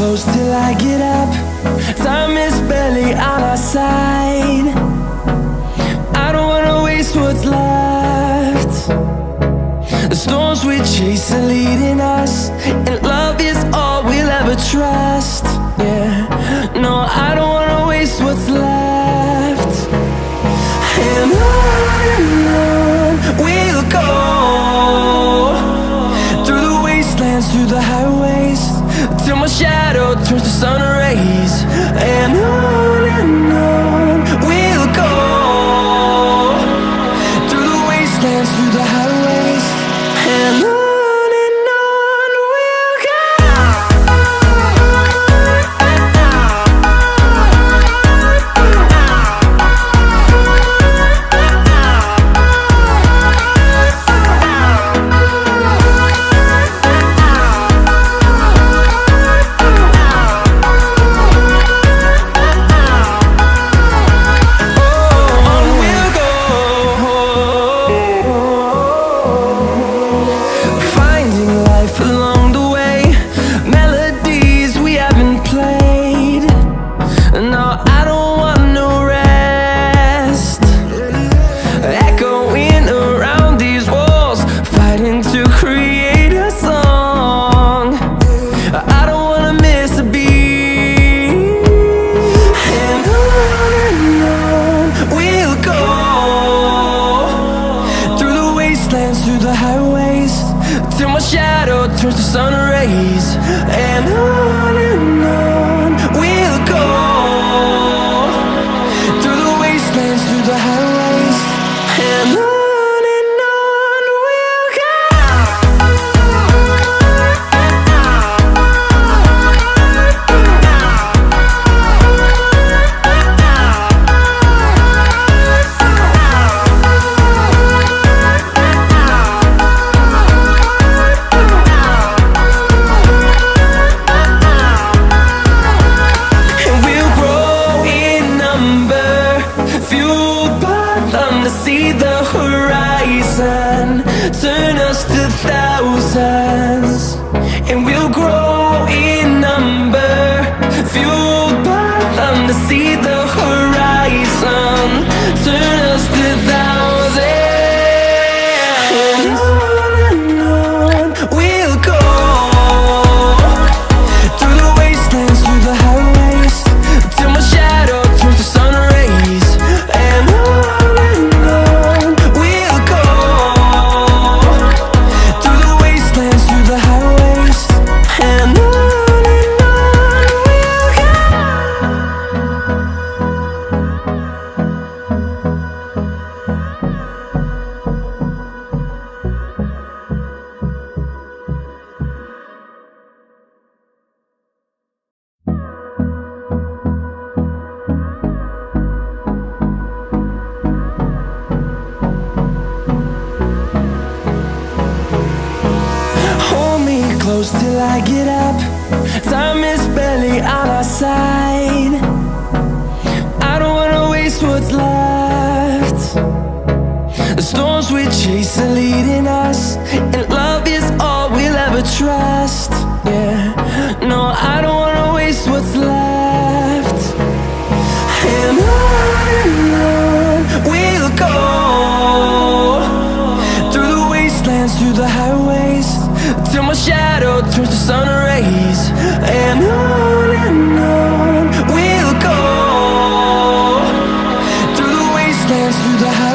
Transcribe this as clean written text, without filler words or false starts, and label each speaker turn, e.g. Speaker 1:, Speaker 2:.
Speaker 1: close till I get up. Time is barely on our side. I don't wanna waste what's left. The storms we chase are leading us, and love is all we'll ever trust. Yeah, no, I don't wanna waste what's left. And on we'll go, through the wastelands, through the highways, till my shadow turns to sun rays. And on we'll go, through the wastelands, through the highways, and on. Through the highways, till my shadow turns to sun rays. And on we'll go, through the wastelands, through the highways, and on. See the horizon turn us to thousands, and we'll grow in number, fueled by them. To see the horizon turn us to thousands, and on we'll go, through the wastelands, through the highways, till my shadow turns to sun rays. And close till I get up. Time is barely on our side. I don't wanna waste what's left. The storms we chase are leading us, and love is all we'll ever trust. Yeah, no, I don't wanna waste what's left. And on we'll go, through the wastelands, through the highways, till my shadow turns to sun rays. And on we'll go, through the wastelands, through the highways.